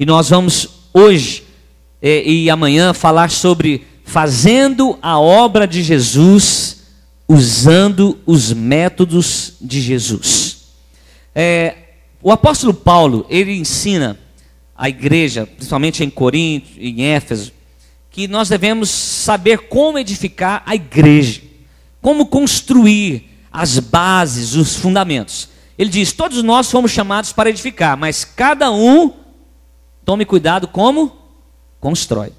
E nós vamos hoje e amanhã falar sobre fazendo a obra de Jesus, usando os métodos de Jesus. O apóstolo Paulo, ele ensina a igreja, principalmente em Corinto, em Éfeso, que nós devemos saber como edificar a igreja, como construir as bases, os fundamentos. Ele diz: todos nós fomos chamados para edificar, mas cada um tome cuidado como constrói.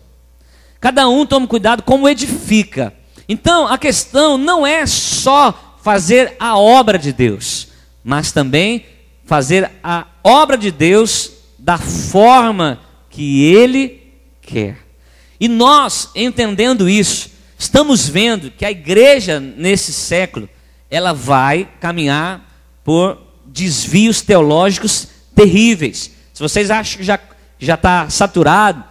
Cada um tome cuidado como edifica. Então a questão não é só fazer a obra de Deus, mas também fazer a obra de Deus da forma que Ele quer. E nós, entendendo isso, estamos vendo que a igreja nesse século, ela vai caminhar por desvios teológicos terríveis. Se vocês acham que já está saturado,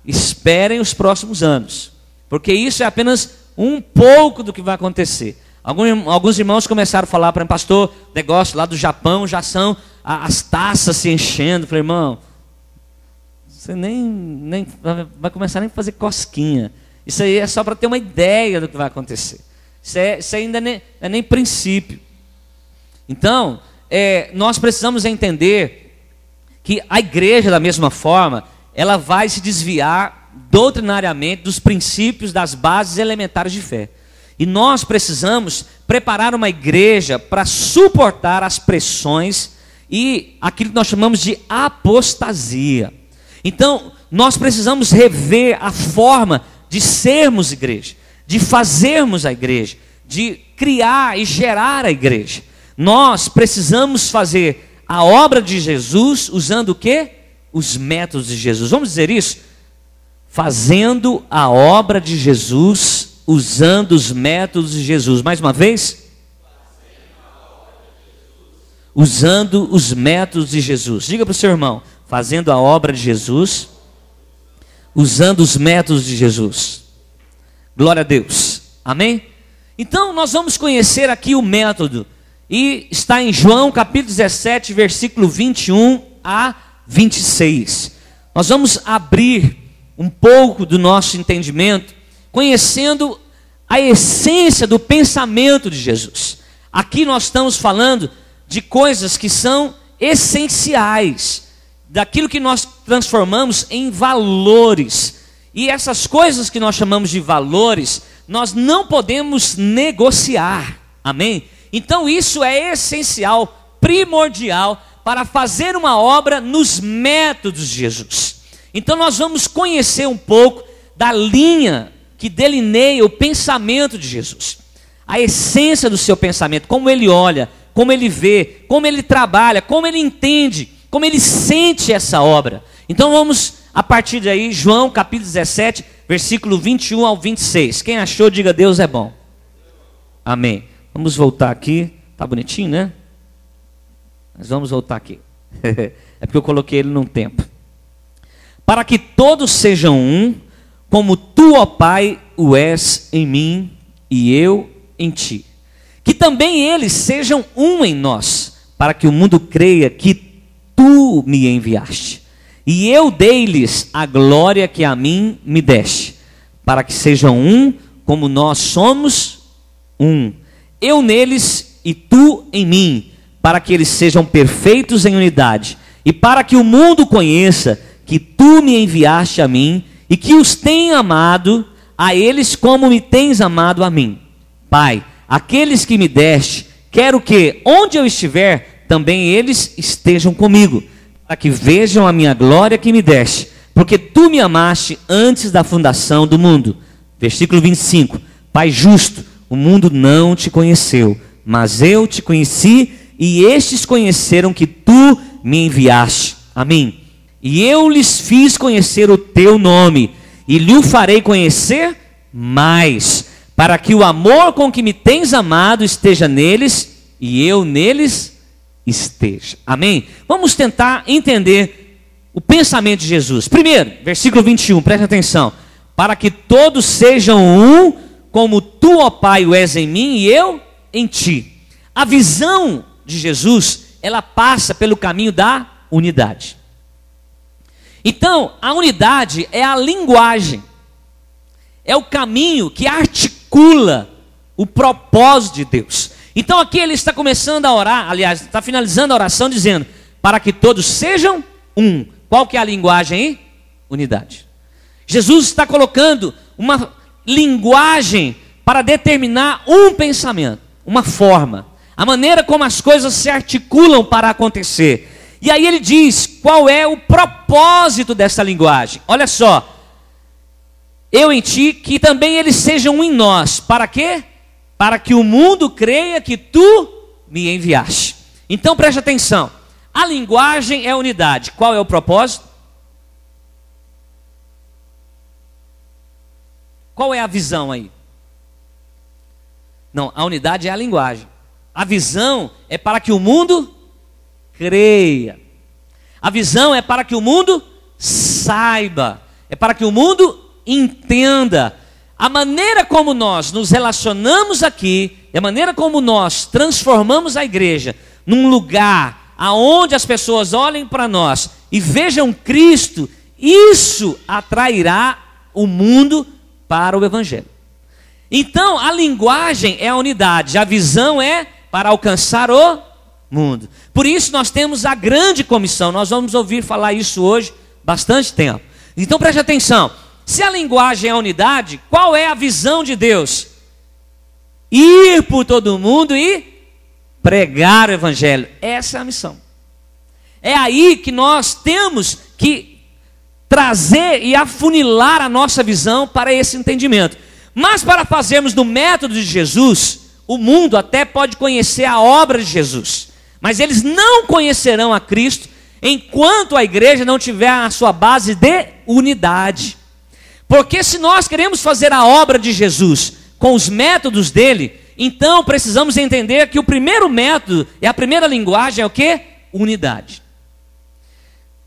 esperem os próximos anos, porque isso é apenas um pouco do que vai acontecer. Alguns irmãos começaram a falar para mim: pastor, negócio lá do Japão já são as taças se enchendo. Eu falei: irmão, você nem vai começar nem a fazer cosquinha. Isso aí é só para ter uma ideia do que vai acontecer. Isso ainda é nem princípio. Então, nós precisamos entender que a igreja, da mesma forma, ela vai se desviar doutrinariamente dos princípios, das bases elementares de fé. E nós precisamos preparar uma igreja para suportar as pressões e aquilo que nós chamamos de apostasia. Então, nós precisamos rever a forma de sermos igreja, de fazermos a igreja, de criar e gerar a igreja. Nós precisamos fazer a obra de Jesus usando o quê? Os métodos de Jesus. Vamos dizer isso? Fazendo a obra de Jesus, usando os métodos de Jesus. Mais uma vez. Usando os métodos de Jesus. Diga para o seu irmão: fazendo a obra de Jesus, usando os métodos de Jesus. Glória a Deus. Amém? Então nós vamos conhecer aqui o método. E está em João capítulo 17, versículo 21 a 26. Nós vamos abrir um pouco do nosso entendimento, conhecendo a essência do pensamento de Jesus. Aqui nós estamos falando de coisas que são essenciais, daquilo que nós transformamos em valores. E essas coisas que nós chamamos de valores, nós não podemos negociar. Amém? Então isso é essencial, primordial, para fazer uma obra nos métodos de Jesus. Então nós vamos conhecer um pouco da linha que delineia o pensamento de Jesus. A essência do seu pensamento, como ele olha, como ele vê, como ele trabalha, como ele entende, como ele sente essa obra. Então vamos, a partir daí, João capítulo 17, versículo 21 ao 26. Quem achou, diga: Deus é bom. Amém. Vamos voltar aqui. Tá bonitinho, né? Mas vamos voltar aqui. É porque eu coloquei ele num tempo. Para que todos sejam um, como tu, ó Pai, o és em mim e eu em ti. Que também eles sejam um em nós, para que o mundo creia que tu me enviaste. E eu dei-lhes a glória que a mim me deste, para que sejam um, como nós somos um. Eu neles e tu em mim, para que eles sejam perfeitos em unidade, e para que o mundo conheça que tu me enviaste a mim, e que os tenha amado a eles como me tens amado a mim. Pai, aqueles que me deste, quero que, onde eu estiver, também eles estejam comigo, para que vejam a minha glória que me deste, porque tu me amaste antes da fundação do mundo. Versículo 25. Pai justo, o mundo não te conheceu, mas eu te conheci, e estes conheceram que tu me enviaste a mim. E eu lhes fiz conhecer o teu nome, e lhe o farei conhecer mais, para que o amor com que me tens amado esteja neles, e eu neles esteja. Amém? Vamos tentar entender o pensamento de Jesus. Primeiro, versículo 21, preste atenção. Para que todos sejam um, como tu, ó Pai, o és em mim e eu em ti. A visão de Jesus, ela passa pelo caminho da unidade. Então, a unidade é a linguagem, é o caminho que articula o propósito de Deus. Então aqui ele está começando a orar, aliás, está finalizando a oração dizendo, para que todos sejam um. Qual que é a linguagem aí? Unidade. Jesus está colocando uma linguagem para determinar um pensamento, uma forma, a maneira como as coisas se articulam para acontecer. E aí ele diz qual é o propósito dessa linguagem. Olha só, eu em ti, que também eles sejam um em nós. Para quê? Para que o mundo creia que tu me enviaste. Então preste atenção, a linguagem é a unidade. Qual é o propósito? Qual é a visão aí? Não, a unidade é a linguagem. A visão é para que o mundo creia. A visão é para que o mundo saiba. É para que o mundo entenda. A maneira como nós nos relacionamos aqui, a maneira como nós transformamos a igreja num lugar aonde as pessoas olhem para nós e vejam Cristo, isso atrairá o mundo para o Evangelho. Então, a linguagem é a unidade, a visão é para alcançar o mundo. Por isso nós temos a grande comissão, nós vamos ouvir falar isso hoje bastante tempo. Então preste atenção, se a linguagem é a unidade, qual é a visão de Deus? Ir por todo mundo e pregar o Evangelho. Essa é a missão. É aí que nós temos que trazer e afunilar a nossa visão para esse entendimento. Mas para fazermos do método de Jesus, o mundo até pode conhecer a obra de Jesus, mas eles não conhecerão a Cristo enquanto a igreja não tiver a sua base de unidade. Porque se nós queremos fazer a obra de Jesus com os métodos dele, então precisamos entender que o primeiro método e a primeira linguagem é o quê? Unidade.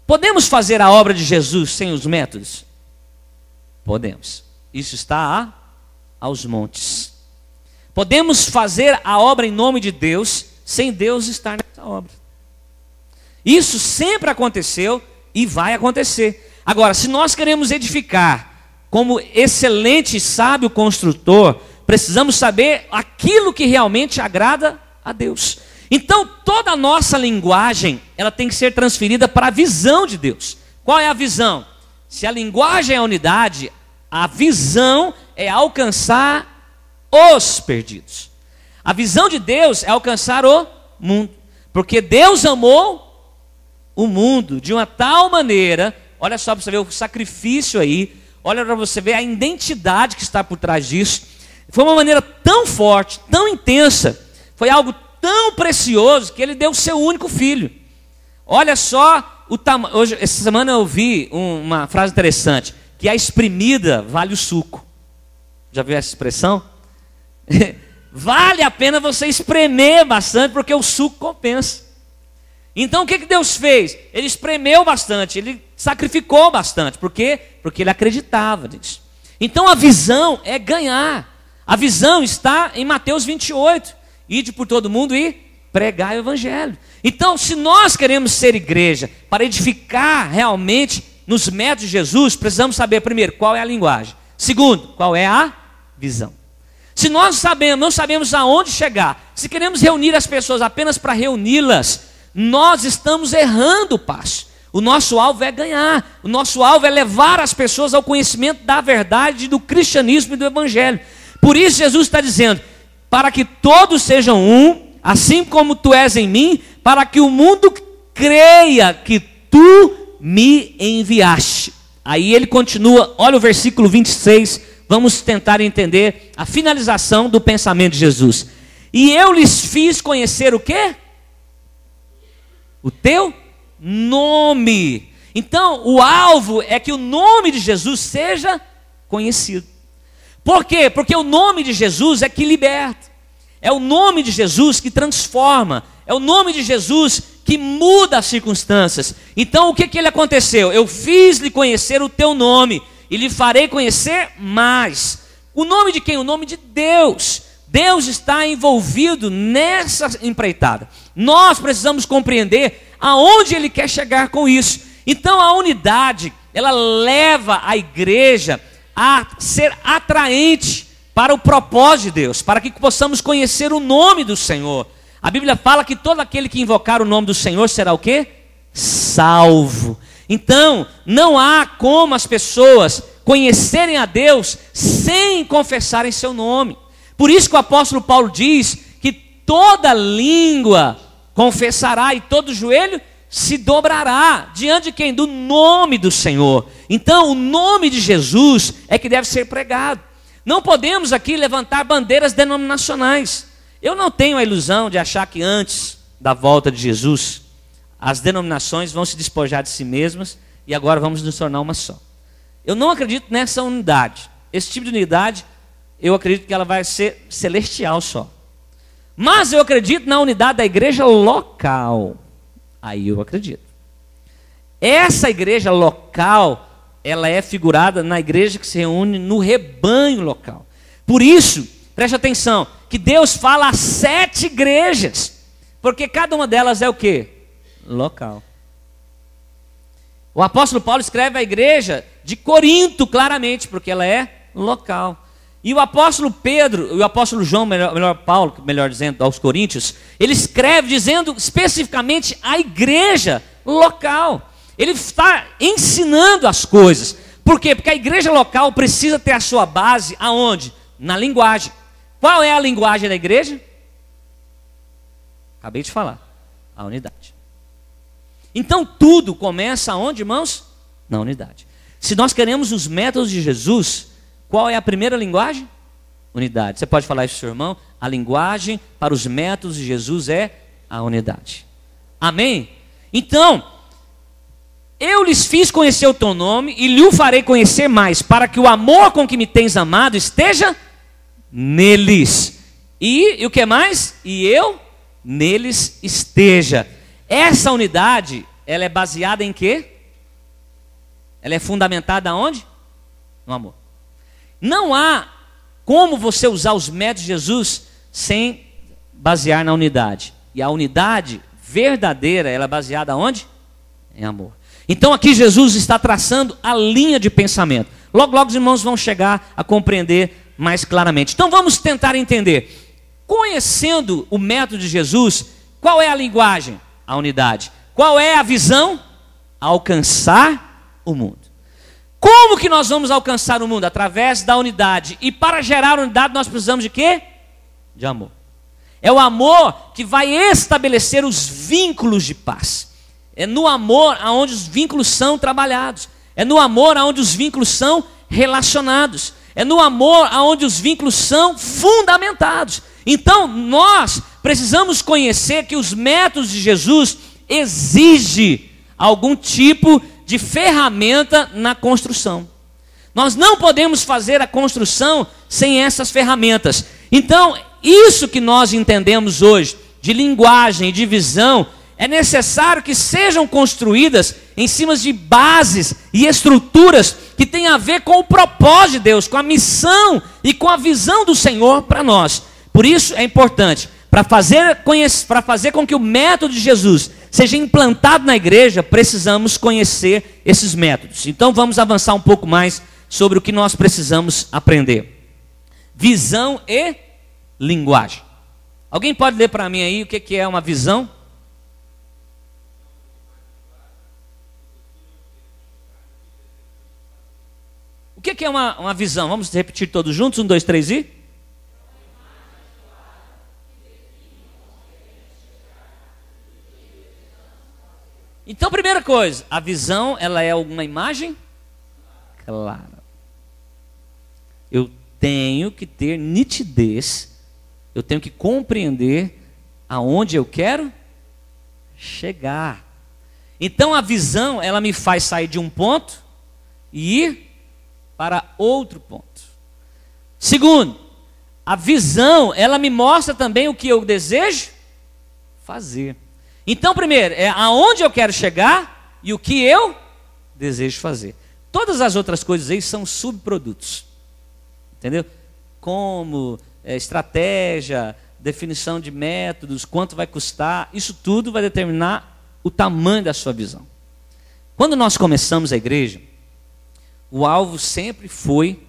Podemos fazer a obra de Jesus sem os métodos? Podemos. Isso está aos montes. Podemos fazer a obra em nome de Deus sem Deus estar nessa obra. Isso sempre aconteceu e vai acontecer. Agora, se nós queremos edificar como excelente e sábio construtor, precisamos saber aquilo que realmente agrada a Deus. Então, toda a nossa linguagem, ela tem que ser transferida para a visão de Deus. Qual é a visão? Se a linguagem é a unidade, a visão é alcançar os perdidos. A visão de Deus é alcançar o mundo. Porque Deus amou o mundo de uma tal maneira, olha só para você ver o sacrifício aí, olha para você ver a identidade que está por trás disso. Foi uma maneira tão forte, tão intensa, foi algo tão precioso que ele deu o seu único filho. Olha só o tamanho. Hoje, essa semana eu ouvi uma frase interessante, que a espremida vale o suco. Já viu essa expressão? Vale a pena você espremer bastante, porque o suco compensa. Então o que Deus fez? Ele espremeu bastante, ele sacrificou bastante. Por quê? Porque ele acreditava nisso. Então a visão é ganhar. A visão está em Mateus 28. Ide por todo mundo e pregar o Evangelho. Então, se nós queremos ser igreja, para edificar realmente nos métodos de Jesus, precisamos saber, primeiro, qual é a linguagem. Segundo, qual é a visão. Se nós não sabemos aonde chegar, se queremos reunir as pessoas apenas para reuni-las, nós estamos errando o passo. O nosso alvo é ganhar, o nosso alvo é levar as pessoas ao conhecimento da verdade, do cristianismo e do Evangelho. Por isso Jesus está dizendo, para que todos sejam um, assim como tu és em mim, para que o mundo creia que tu me enviaste. Aí ele continua, olha o versículo 26, vamos tentar entender a finalização do pensamento de Jesus. E eu lhes fiz conhecer o quê? O teu nome. Então, o alvo é que o nome de Jesus seja conhecido. Por quê? Porque o nome de Jesus é que liberta. É o nome de Jesus que transforma. É o nome de Jesus que muda as circunstâncias. Então, o que ele aconteceu? Eu fiz-lhe conhecer o teu nome e lhe farei conhecer mais. O nome de quem? O nome de Deus. Deus está envolvido nessa empreitada. Nós precisamos compreender aonde ele quer chegar com isso. Então a unidade, ela leva a igreja a ser atraente para o propósito de Deus, para que possamos conhecer o nome do Senhor. A Bíblia fala que todo aquele que invocar o nome do Senhor será o quê? Salvo. Então, não há como as pessoas conhecerem a Deus sem confessarem seu nome. Por isso que o apóstolo Paulo diz que toda língua confessará e todo joelho se dobrará. Diante de quem? Do nome do Senhor. Então, o nome de Jesus é que deve ser pregado. Não podemos aqui levantar bandeiras denominacionais. Eu não tenho a ilusão de achar que antes da volta de Jesus, as denominações vão se despojar de si mesmas e agora vamos nos tornar uma só. Eu não acredito nessa unidade. Esse tipo de unidade, eu acredito que ela vai ser celestial só. Mas eu acredito na unidade da igreja local. Aí eu acredito. Essa igreja local, ela é figurada na igreja que se reúne no rebanho local. Por isso, preste atenção, que Deus fala a 7 igrejas, porque cada uma delas é o quê? Local. O apóstolo Paulo escreve a igreja de Corinto claramente, porque ela é local. E o apóstolo Pedro, o apóstolo João, melhor dizendo, aos Coríntios, ele escreve dizendo especificamente a igreja local. Ele está ensinando as coisas. Por quê? Porque a igreja local precisa ter a sua base aonde? Na linguagem. Qual é a linguagem da igreja? Acabei de falar. A unidade. Então tudo começa aonde, irmãos? Na unidade. Se nós queremos os métodos de Jesus, qual é a primeira linguagem? Unidade. Você pode falar isso, seu irmão? A linguagem para os métodos de Jesus é a unidade. Amém? Então, eu lhes fiz conhecer o teu nome e lhe o farei conhecer mais, para que o amor com que me tens amado esteja neles. E o que mais? E eu neles esteja. Essa unidade, ela é baseada em quê? Ela é fundamentada onde? No amor. Não há como você usar os métodos de Jesus sem basear na unidade. E a unidade verdadeira, ela é baseada onde? Em amor. Então aqui Jesus está traçando a linha de pensamento. Logo, logo os irmãos vão chegar a compreender mais claramente. Então vamos tentar entender. Conhecendo o método de Jesus, qual é a linguagem? A unidade. Qual é a visão? Alcançar o mundo. Como que nós vamos alcançar o mundo? Através da unidade. E para gerar unidade nós precisamos de quê? De amor. É o amor que vai estabelecer os vínculos de paz. É no amor aonde os vínculos são trabalhados. É no amor aonde os vínculos são relacionados. É no amor aonde os vínculos são fundamentados. Então nós precisamos conhecer que os métodos de Jesus exigem algum tipo de ferramenta na construção. Nós não podemos fazer a construção sem essas ferramentas. Então, isso que nós entendemos hoje, de linguagem e de visão, é necessário que sejam construídas em cima de bases e estruturas que têm a ver com o propósito de Deus, com a missão e com a visão do Senhor para nós. Por isso é importante, para fazer com que o método de Jesus seja implantado na igreja, precisamos conhecer esses métodos. Então vamos avançar um pouco mais sobre o que nós precisamos aprender. Visão e linguagem. Alguém pode ler para mim aí o que é uma visão? O que é uma visão? Vamos repetir todos juntos? 1, 2, 3 e... Então, primeira coisa, a visão, ela é uma imagem clara. Eu tenho que ter nitidez, eu tenho que compreender aonde eu quero chegar. Então, a visão, ela me faz sair de um ponto e ir para outro ponto. Segundo, a visão, ela me mostra também o que eu desejo fazer. Então, primeiro, é aonde eu quero chegar e o que eu desejo fazer. Todas as outras coisas aí são subprodutos. Entendeu? Como estratégia, definição de métodos, quanto vai custar, isso tudo vai determinar o tamanho da sua visão. Quando nós começamos a igreja, o alvo sempre foi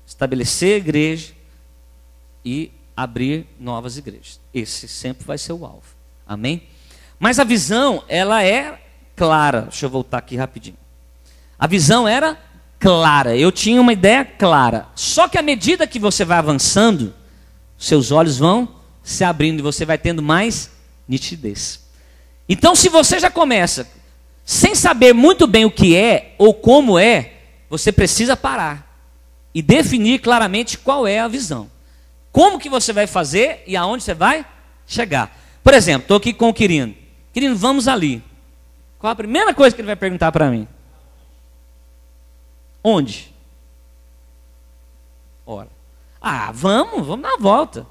estabelecer a igreja e abrir novas igrejas. Esse sempre vai ser o alvo. Amém? Mas a visão, ela é clara. Deixa eu voltar aqui rapidinho. A visão era clara. Eu tinha uma ideia clara. Só que à medida que você vai avançando, seus olhos vão se abrindo e você vai tendo mais nitidez. Então, se você já começa sem saber muito bem o que é ou como é, você precisa parar e definir claramente qual é a visão. Como que você vai fazer e aonde você vai chegar. Por exemplo, estou aqui com o Quirino. Quirino, vamos ali. Qual a primeira coisa que ele vai perguntar para mim? Onde? Ora. Ah, vamos dar uma volta.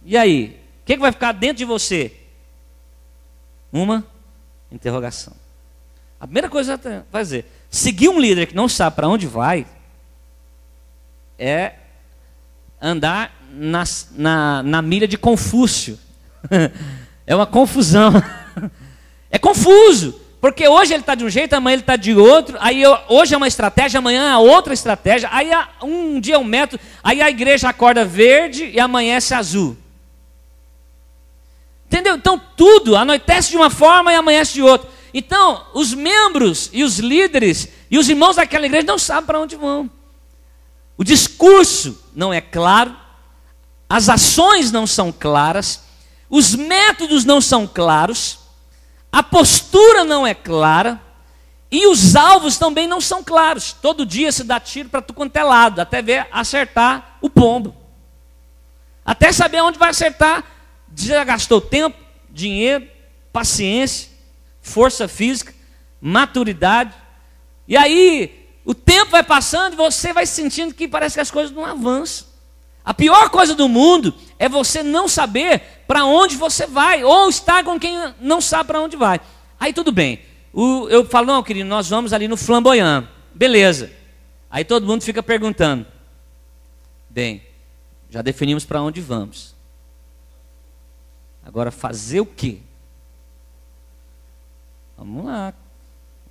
E aí? O que vai ficar dentro de você? Uma interrogação. A primeira coisa que vai fazer, seguir um líder que não sabe para onde vai, é andar na milha de Confúcio. É uma confusão. É confuso. Porque hoje ele está de um jeito, amanhã ele está de outro. Aí hoje é uma estratégia, amanhã é outra estratégia. Aí um dia é um método. Aí a igreja acorda verde e amanhece azul. Entendeu? Então tudo anoitece de uma forma e amanhece de outra. Então os membros e os líderes e os irmãos daquela igreja não sabem para onde vão. O discurso não é claro. As ações não são claras. Os métodos não são claros. A postura não é clara. E os alvos também não são claros. Todo dia se dá tiro para tu quanto é lado, até ver acertar o pombo. Até saber onde vai acertar. Já gastou tempo, dinheiro, paciência, força física, maturidade. E aí o tempo vai passando e você vai sentindo que parece que as coisas não avançam. A pior coisa do mundo é você não saber para onde você vai, ou estar com quem não sabe para onde vai. Aí tudo bem. Eu falo, não, querido, nós vamos ali no Flamboyant. Beleza. Aí todo mundo fica perguntando. Bem, já definimos para onde vamos. Agora fazer o quê? Vamos lá.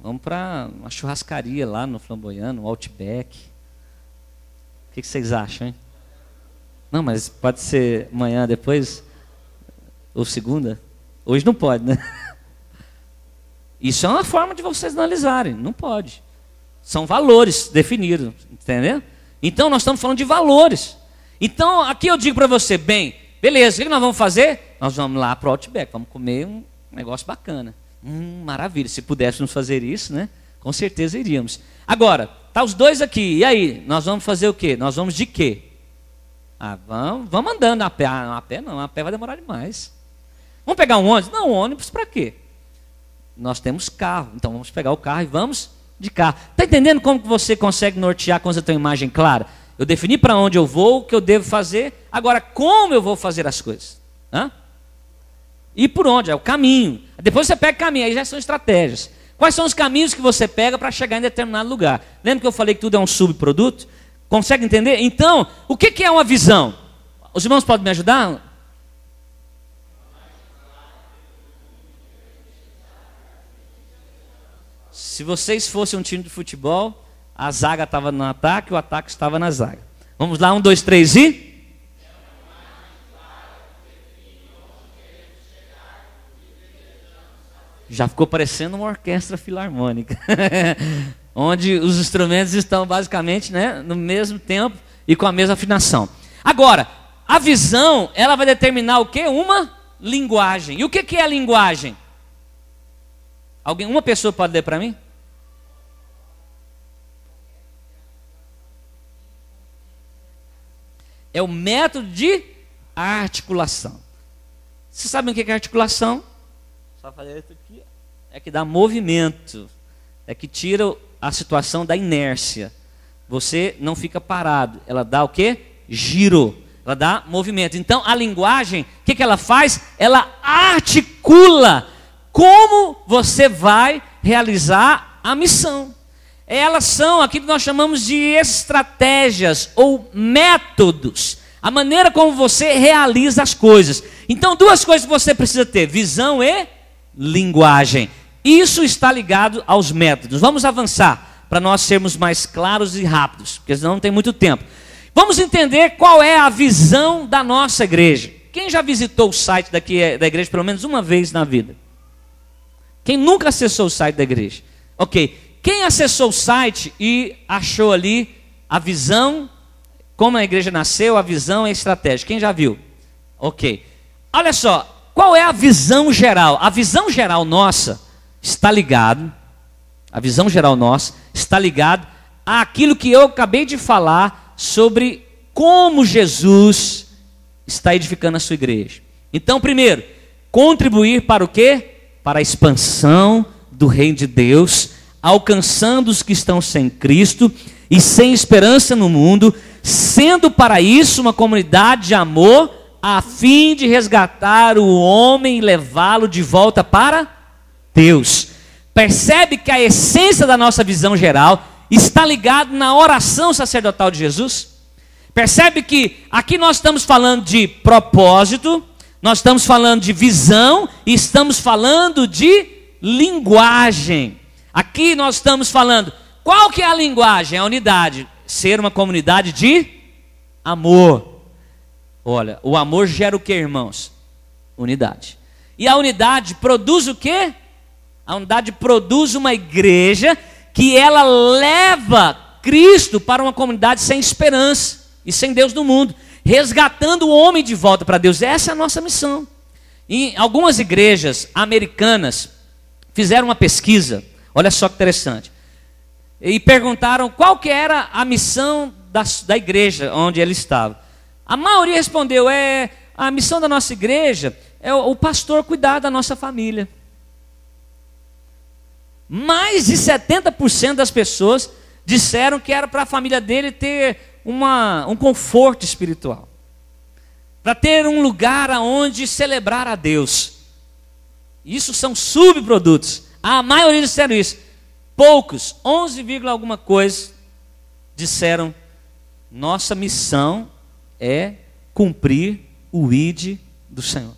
Vamos para uma churrascaria lá no Flamboyant, no Outback. O que vocês acham, hein? Não, mas pode ser amanhã, depois, ou segunda. Hoje não pode, né? Isso é uma forma de vocês analisarem. Não pode. São valores definidos, entendeu? Então nós estamos falando de valores. Então aqui eu digo para você, bem, beleza, o que nós vamos fazer? Nós vamos lá para o Outback, vamos comer um negócio bacana. Maravilha, se pudéssemos fazer isso, né? Com certeza iríamos. Agora, tá os dois aqui, e aí? Nós vamos fazer o quê? Nós vamos de quê? Ah, vamos andando a pé. Ah, a pé não, a pé vai demorar demais. Vamos pegar um ônibus? Não, ônibus para quê? Nós temos carro, então vamos pegar o carro e vamos de carro. Está entendendo como que você consegue nortear quando você tem uma imagem clara? Eu defini para onde eu vou, o que eu devo fazer, agora como eu vou fazer as coisas? Hã? E por onde? É o caminho. Depois você pega o caminho, aí já são estratégias. Quais são os caminhos que você pega para chegar em determinado lugar? Lembra que eu falei que tudo é um subproduto? Consegue entender? Então, o que é uma visão? Os irmãos podem me ajudar? Se vocês fossem um time de futebol, a zaga estava no ataque, o ataque estava na zaga. Vamos lá, 1, 2, 3 e... Já ficou parecendo uma orquestra filarmônica. Onde os instrumentos estão basicamente, né, no mesmo tempo e com a mesma afinação. Agora, a visão, ela vai determinar o quê? Uma linguagem. E o que é a linguagem? Uma pessoa pode ler para mim? É o método de articulação. Vocês sabem o que é articulação? Só fazer isso aqui. É que dá movimento. É que tira a situação da inércia. Você não fica parado. Ela dá o quê? Giro. Ela dá movimento. Então a linguagem, o que ela faz? Ela articula como você vai realizar a missão. Elas são aquilo que nós chamamos de estratégias ou métodos. A maneira como você realiza as coisas. Então, duas coisas que você precisa ter: visão e linguagem. Isso está ligado aos métodos. Vamos avançar para nós sermos mais claros e rápidos, porque senão não tem muito tempo. Vamos entender qual é a visão da nossa igreja. Quem já visitou o site da igreja pelo menos uma vez na vida? Quem nunca acessou o site da igreja? Ok. Quem acessou o site e achou ali a visão, como a igreja nasceu, a visão e a estratégia? Quem já viu? Ok. Olha só, qual é a visão geral? A visão geral nossa está ligado, àquilo que eu acabei de falar sobre como Jesus está edificando a sua igreja. Então, primeiro, contribuir para o quê? Para a expansão do reino de Deus, alcançando os que estão sem Cristo e sem esperança no mundo, sendo para isso uma comunidade de amor, a fim de resgatar o homem e levá-lo de volta para Deus. Percebe que a essência da nossa visão geral está ligada na oração sacerdotal de Jesus? Percebe que aqui nós estamos falando de propósito, nós estamos falando de visão e estamos falando de linguagem. Aqui nós estamos falando, qual que é a linguagem? A unidade, ser uma comunidade de amor. Olha, o amor gera o que, irmãos? Unidade. E a unidade produz o quê? A unidade produz uma igreja que ela leva Cristo para uma comunidade sem esperança e sem Deus no mundo, resgatando o homem de volta para Deus. Essa é a nossa missão. Em algumas igrejas americanas fizeram uma pesquisa, olha só que interessante, e perguntaram qual que era a missão da igreja onde ele estava. A maioria respondeu, a missão da nossa igreja é o pastor cuidar da nossa família. Mais de 70% das pessoas disseram que era para a família dele ter um conforto espiritual, para ter um lugar aonde celebrar a Deus. Isso são subprodutos. A maioria disseram isso. Poucos, 11, alguma coisa, disseram: nossa missão é cumprir o ID do Senhor.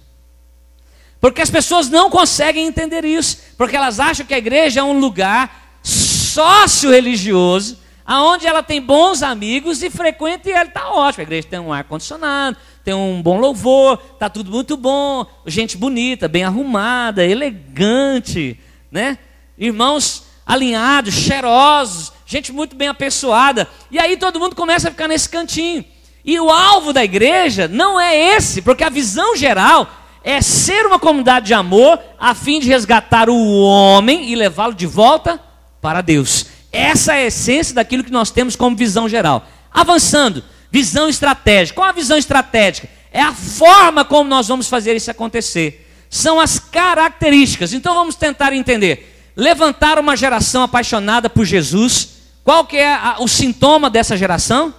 Porque as pessoas não conseguem entender isso, porque elas acham que a igreja é um lugar sócio-religioso, aonde ela tem bons amigos e frequenta, e ela está ótimo. A igreja tem um ar-condicionado, tem um bom louvor, está tudo muito bom, gente bonita, bem arrumada, elegante, né? Irmãos alinhados, cheirosos, gente muito bem apessoada. E aí todo mundo começa a ficar nesse cantinho. E o alvo da igreja não é esse, porque a visão geral é ser uma comunidade de amor, a fim de resgatar o homem e levá-lo de volta para Deus. Essa é a essência daquilo que nós temos como visão geral. Avançando, visão estratégica. Qual a visão estratégica? É a forma como nós vamos fazer isso acontecer. São as características. Então vamos tentar entender. Levantar uma geração apaixonada por Jesus. Qual que é o sintoma dessa geração?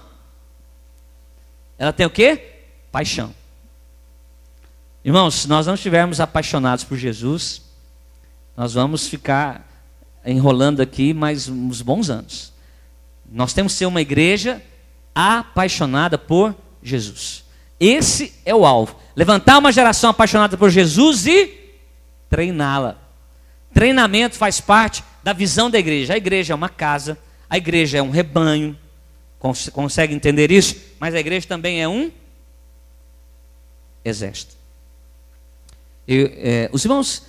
Ela tem o quê? Paixão. Irmãos, se nós não estivermos apaixonados por Jesus, nós vamos ficar enrolando aqui mais uns bons anos. Nós temos que ser uma igreja apaixonada por Jesus. Esse é o alvo. Levantar uma geração apaixonada por Jesus e treiná-la. Treinamento faz parte da visão da igreja. A igreja é uma casa, a igreja é um rebanho. Consegue entender isso? Mas a igreja também é um exército. Os irmãos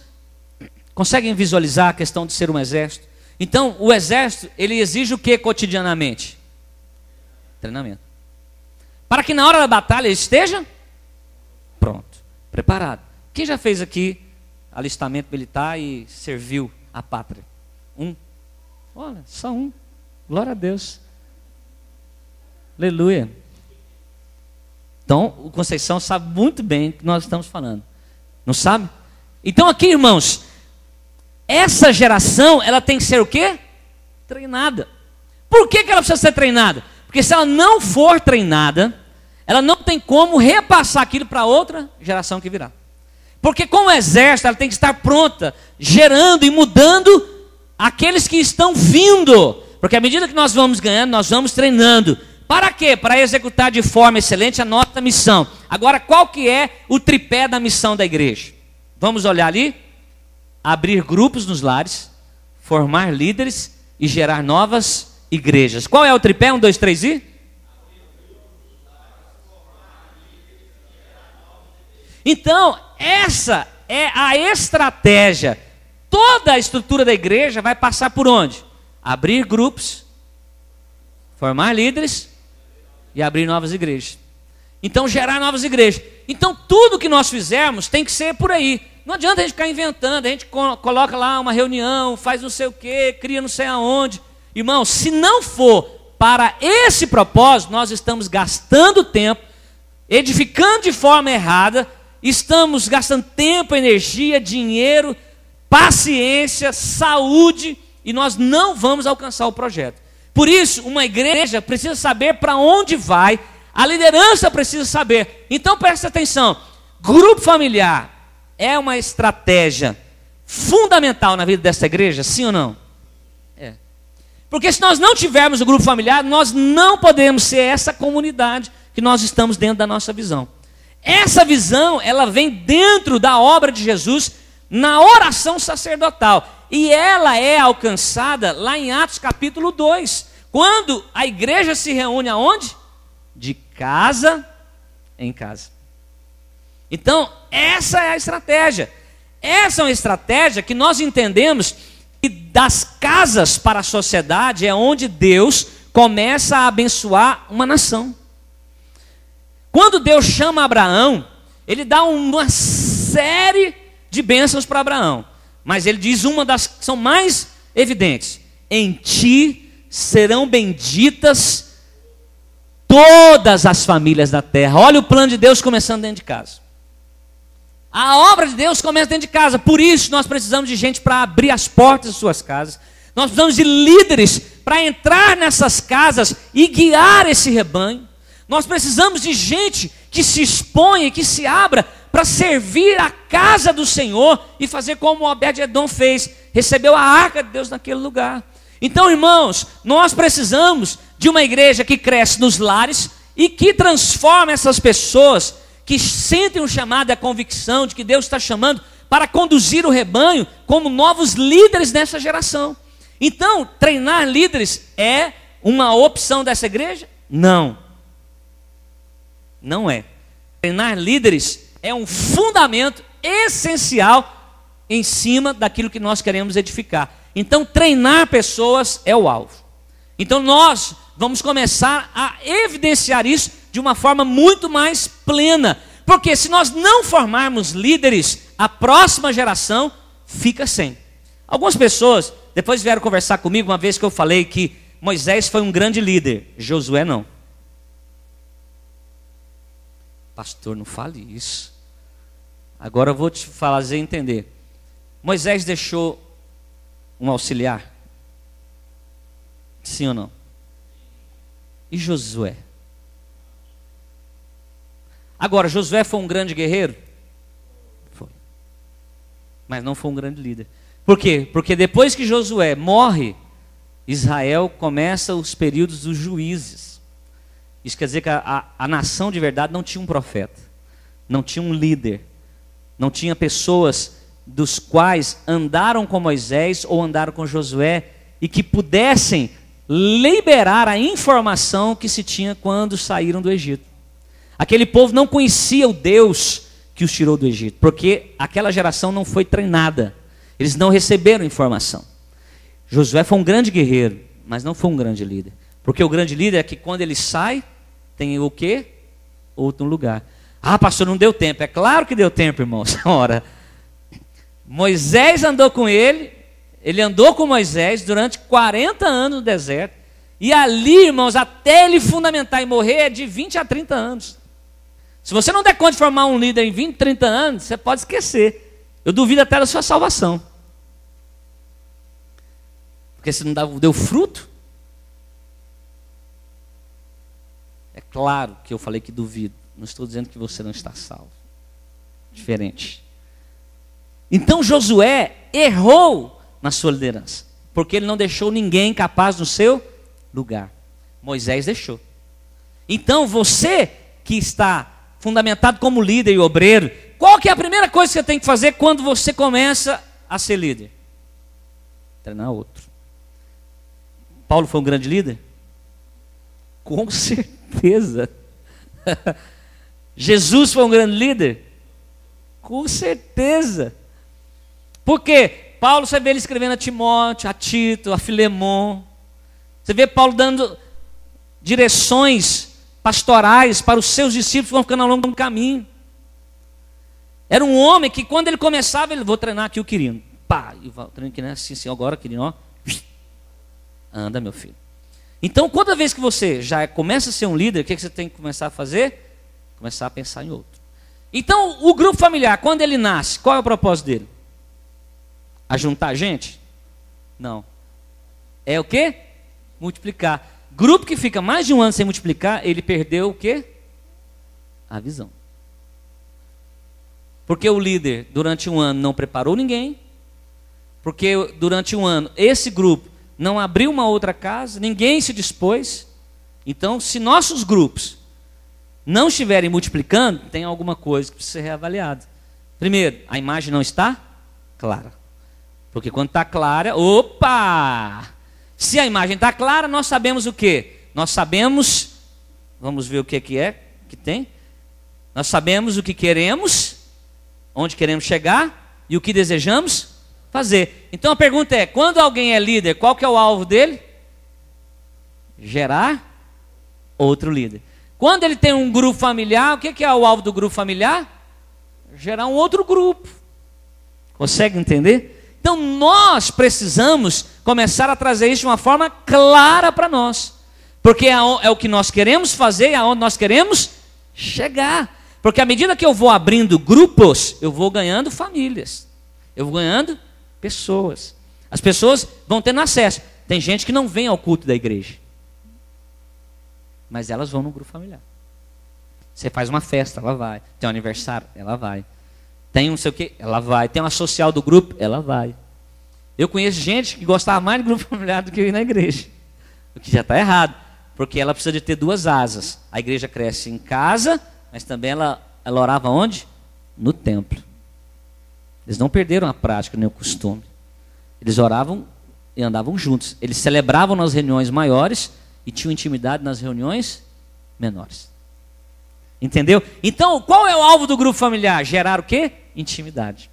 conseguem visualizar a questão de ser um exército? Então, o exército, ele exige o que cotidianamente? Treinamento. Para que na hora da batalha ele esteja pronto, preparado. Quem já fez aqui alistamento militar e serviu a pátria? Olha, só um. Glória a Deus. Aleluia. Então, o Conceição sabe muito bem o que nós estamos falando. Não sabe? Então aqui, irmãos, essa geração, ela tem que ser o quê? Treinada. Por que ela precisa ser treinada? Porque se ela não for treinada, ela não tem como repassar aquilo para outra geração que virá. Porque como exército, ela tem que estar pronta, gerando e mudando aqueles que estão vindo. Porque à medida que nós vamos ganhando, nós vamos treinando. Para quê? Para executar de forma excelente a nossa missão. Agora, qual que é o tripé da missão da igreja? Vamos olhar ali? abrir grupos nos lares, formar líderes e gerar novas igrejas. Qual é o tripé? 1, 2, 3 e? Então, essa é a estratégia. Toda a estrutura da igreja vai passar por onde? Abrir grupos, formar líderes e abrir novas igrejas. Então, gerar novas igrejas. Então, tudo que nós fizermos tem que ser por aí. Não adianta a gente ficar inventando, a gente coloca lá uma reunião, faz não sei o quê, cria não sei aonde. Irmão, se não for para esse propósito, nós estamos gastando tempo, edificando de forma errada, estamos gastando tempo, energia, dinheiro, paciência, saúde, e nós não vamos alcançar o projeto. Por isso, uma igreja precisa saber para onde vai, a liderança precisa saber. Então presta atenção, grupo familiar é uma estratégia fundamental na vida dessa igreja, sim ou não? É. Porque se nós não tivermos o grupo familiar, nós não podemos ser essa comunidade que nós estamos dentro da nossa visão. Essa visão, ela vem dentro da obra de Jesus na oração sacerdotal. E ela é alcançada lá em Atos capítulo 2. Quando a igreja se reúne aonde? De casa em casa. Então, essa é a estratégia. Essa é uma estratégia que nós entendemos que das casas para a sociedade é onde Deus começa a abençoar uma nação. Quando Deus chama Abraão, ele dá uma série de bênçãos para Abraão. Mas ele diz uma das que são mais evidentes: em ti serão benditas todas as famílias da terra. Olha o plano de Deus começando dentro de casa. A obra de Deus começa dentro de casa. Por isso nós precisamos de gente para abrir as portas de suas casas. Nós precisamos de líderes para entrar nessas casas e guiar esse rebanho. Nós precisamos de gente que se exponha e que se abra para servir a casa do Senhor e fazer como Obed-Edom fez, recebeu a arca de Deus naquele lugar. Então, irmãos, nós precisamos de uma igreja que cresce nos lares e que transforma essas pessoas que sentem o chamado e a convicção de que Deus está chamando para conduzir o rebanho como novos líderes nessa geração. Então, treinar líderes é uma opção dessa igreja? Não. Não é. Treinar líderes é um fundamento essencial em cima daquilo que nós queremos edificar. Então, treinar pessoas é o alvo. Então, nós vamos começar a evidenciar isso de uma forma muito mais plena. Porque se nós não formarmos líderes, a próxima geração fica sem. Algumas pessoas depois vieram conversar comigo uma vez que eu falei que Moisés foi um grande líder, Josué não. Pastor, não fale isso. Agora eu vou te fazer entender. Moisés deixou um auxiliar? Sim ou não? E Josué? Agora, Josué foi um grande guerreiro? Foi. Mas não foi um grande líder. Por quê? Porque depois que Josué morre, Israel começa os períodos dos juízes. Isso quer dizer que a nação de verdade não tinha um profeta, não tinha um líder, não tinha pessoas dos quais andaram com Moisés ou andaram com Josué e que pudessem liberar a informação que se tinha quando saíram do Egito. Aquele povo não conhecia o Deus que os tirou do Egito, porque aquela geração não foi treinada, eles não receberam informação. Josué foi um grande guerreiro, mas não foi um grande líder. Porque o grande líder é que quando ele sai, tem o quê? Outro lugar. Ah, pastor, não deu tempo. É claro que deu tempo, irmãos. Ora, Moisés andou com ele andou com Moisés durante 40 anos no deserto. E ali, irmãos, até ele fundamentar e morrer é de 20 a 30 anos. Se você não der conta de formar um líder em 20, 30 anos, você pode esquecer. Eu duvido até da sua salvação. Porque se não deu fruto. É claro que eu falei que duvido. Não estou dizendo que você não está salvo. Diferente. Então Josué errou na sua liderança. Porque ele não deixou ninguém capaz no seu lugar. Moisés deixou. Então você que está fundamentado como líder e obreiro, qual que é a primeira coisa que você tem que fazer quando você começa a ser líder? Treinar outro. Paulo foi um grande líder? Com certeza. Jesus foi um grande líder? Com certeza. Por quê? Paulo, você vê ele escrevendo a Timóteo, a Tito, a Filemon. Você vê Paulo dando direções pastorais para os seus discípulos que vão ficando ao longo do caminho. Era um homem que quando ele começava, ele, vou treinar aqui o Quirino. Pá, e o treino que não é assim, agora Quirino, ó. Anda, meu filho. Então, toda vez que você já começa a ser um líder, o que você tem que começar a fazer? Começar a pensar em outro. Então, o grupo familiar, quando ele nasce, qual é o propósito dele? Ajuntar gente? Não. É o quê? Multiplicar. Grupo que fica mais de um ano sem multiplicar, ele perdeu o quê? A visão. Porque o líder, durante um ano, não preparou ninguém. Porque durante um ano, esse grupo não abriu uma outra casa, ninguém se dispôs. Então, se nossos grupos não estiverem multiplicando, tem alguma coisa que precisa ser reavaliada. Primeiro, a imagem não está clara. Porque quando está clara, opa! Se a imagem está clara, nós sabemos o quê? Nós sabemos, vamos ver o que que tem. Nós sabemos o que queremos, onde queremos chegar e o que desejamos fazer. Então a pergunta é, quando alguém é líder, qual que é o alvo dele? Gerar outro líder. Quando ele tem um grupo familiar, o que é o alvo do grupo familiar? Gerar um outro grupo. Consegue entender? Então nós precisamos começar a trazer isso de uma forma clara para nós. Porque é o que nós queremos fazer e aonde nós queremos chegar. Porque à medida que eu vou abrindo grupos, eu vou ganhando famílias. Eu vou ganhando pessoas. As pessoas vão tendo acesso. Tem gente que não vem ao culto da igreja. Mas elas vão no grupo familiar. Você faz uma festa, ela vai. Tem um aniversário, ela vai. Tem um não sei o que, ela vai. Tem uma social do grupo, ela vai. Eu conheço gente que gostava mais do grupo familiar do que eu ir na igreja. O que já está errado. Porque ela precisa de ter duas asas. A igreja cresce em casa, mas também ela orava onde? No templo. Eles não perderam a prática nem o costume. Eles oravam e andavam juntos. Eles celebravam nas reuniões maiores e tinham intimidade nas reuniões menores. Entendeu? Então, qual é o alvo do grupo familiar? Gerar o quê? Intimidade.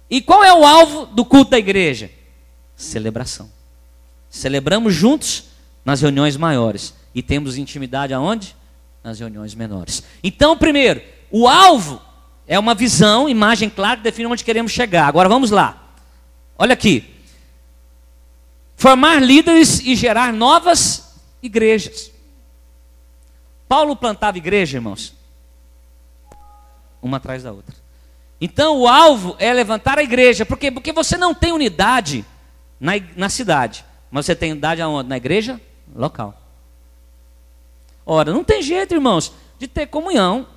E qual é o alvo do culto da igreja? Celebração. Celebramos juntos nas reuniões maiores. E temos intimidade aonde? Nas reuniões menores. Então, primeiro, o alvo é uma visão, imagem clara que define onde queremos chegar. Agora vamos lá. Olha aqui. Formar líderes e gerar novas igrejas. Paulo plantava igreja, irmãos, uma atrás da outra. Então o alvo é levantar a igreja. Por quê? Porque você não tem unidade na cidade, mas você tem unidade aonde? Na igreja local. Ora, não tem jeito, irmãos, de ter comunhão.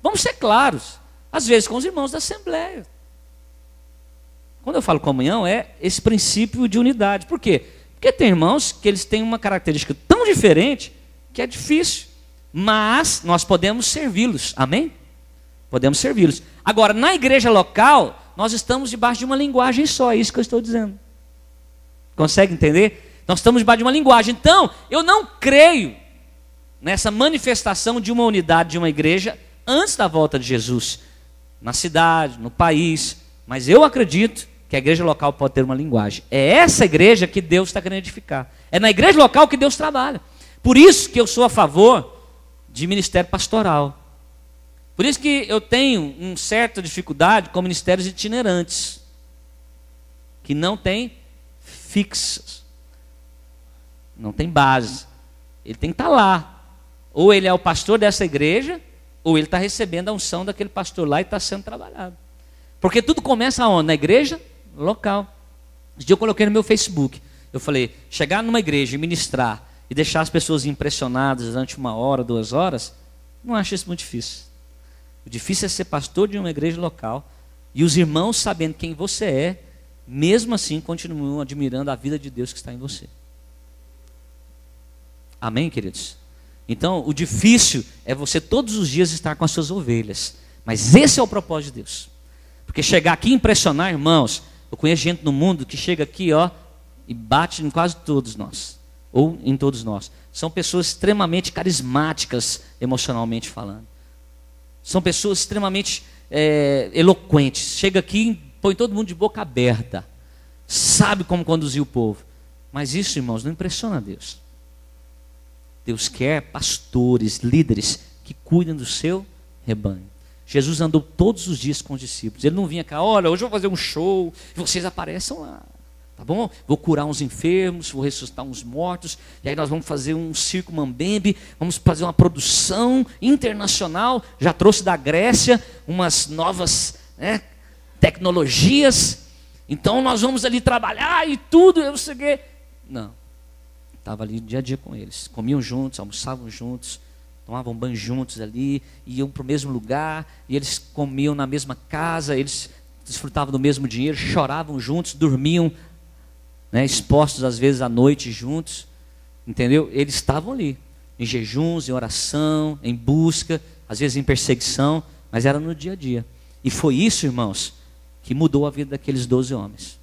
Vamos ser claros. Às vezes com os irmãos da Assembleia. Quando eu falo comunhão, é esse princípio de unidade. Por quê? Porque tem irmãos que eles têm uma característica tão diferente que é difícil. Mas nós podemos servi-los. Amém? Podemos servi-los. Agora, na igreja local, nós estamos debaixo de uma linguagem só. É isso que eu estou dizendo. Consegue entender? Nós estamos debaixo de uma linguagem. Então, eu não creio nessa manifestação de uma unidade de uma igreja antes da volta de Jesus. Na cidade, no país. Mas eu acredito que a igreja local pode ter uma linguagem. É essa igreja que Deus está querendo edificar. É na igreja local que Deus trabalha. Por isso que eu sou a favor de ministério pastoral. Por isso que eu tenho uma certa dificuldade com ministérios itinerantes. Que não tem fixos. Não tem base. Ele tem que estar lá. Ou ele é o pastor dessa igreja, ou ele está recebendo a unção daquele pastor lá e está sendo trabalhado. Porque tudo começa aonde? Na igreja local. Esse dia eu coloquei no meu Facebook. Eu falei, chegar numa igreja e ministrar e deixar as pessoas impressionadas durante 1 hora, 2 horas, não acho isso muito difícil. O difícil é ser pastor de uma igreja local e os irmãos, sabendo quem você é, mesmo assim continuam admirando a vida de Deus que está em você. Amém, queridos? Então, o difícil é você todos os dias estar com as suas ovelhas. Mas esse é o propósito de Deus. Porque chegar aqui e impressionar, irmãos, eu conheço gente no mundo que chega aqui, ó, e bate em quase todos nós, ou em todos nós. São pessoas extremamente carismáticas, emocionalmente falando. São pessoas extremamente eloquentes. Chega aqui e põe todo mundo de boca aberta. Sabe como conduzir o povo. Mas isso, irmãos, não impressiona a Deus. Deus quer pastores, líderes que cuidem do seu rebanho. Jesus andou todos os dias com os discípulos. Ele não vinha cá, olha, hoje eu vou fazer um show, e vocês apareçam lá, tá bom? Vou curar uns enfermos, vou ressuscitar uns mortos, e aí nós vamos fazer um circo mambembe, vamos fazer uma produção internacional. Já trouxe da Grécia umas novas tecnologias, então nós vamos ali trabalhar e tudo. Eu cheguei, não, estava ali dia a dia com eles, comiam juntos, almoçavam juntos, tomavam banho juntos ali, iam para o mesmo lugar, e eles comiam na mesma casa, eles desfrutavam do mesmo dinheiro, choravam juntos, dormiam, expostos às vezes à noite juntos, entendeu? Eles estavam ali, em jejuns, em oração, em busca, às vezes em perseguição, mas era no dia a dia. E foi isso, irmãos, que mudou a vida daqueles 12 homens,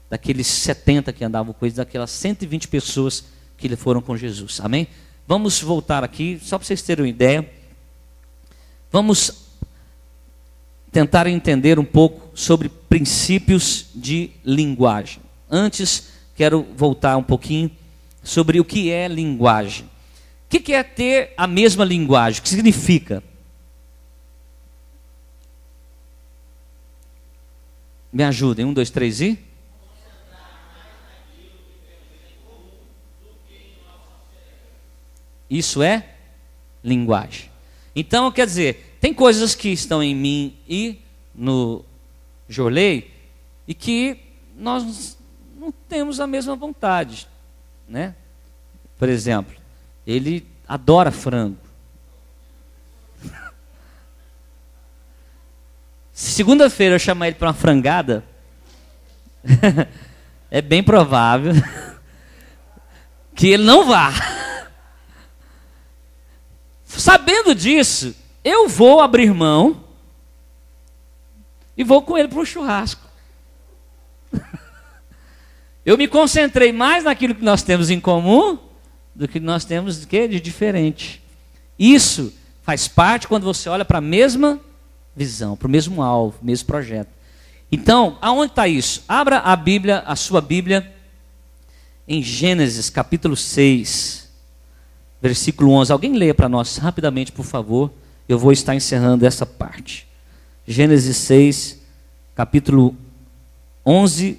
daqueles 70 que andavam com eles, daquelas 120 pessoas que foram com Jesus, amém? Vamos voltar aqui, só para vocês terem uma ideia. Vamos tentar entender um pouco sobre princípios de linguagem. Antes, quero voltar um pouquinho sobre o que é linguagem. O que é ter a mesma linguagem? O que significa? Me ajudem, 1, 2, 3 e... Isso é linguagem. Então, quer dizer, tem coisas que estão em mim e no Jorley e que nós não temos a mesma vontade, né? Por exemplo, ele adora frango. Se segunda-feira eu chamar ele para uma frangada, é bem provável que ele não vá. Sabendo disso, eu vou abrir mão e vou com ele para o churrasco. Eu me concentrei mais naquilo que nós temos em comum do que nós temos de diferente. Isso faz parte quando você olha para a mesma visão, para o mesmo alvo, mesmo projeto. Então, aonde está isso? Abra a Bíblia, a sua Bíblia, em Gênesis capítulo 6. Versículo 11, alguém leia para nós rapidamente, por favor. Eu vou estar encerrando essa parte. Gênesis 6, capítulo 11.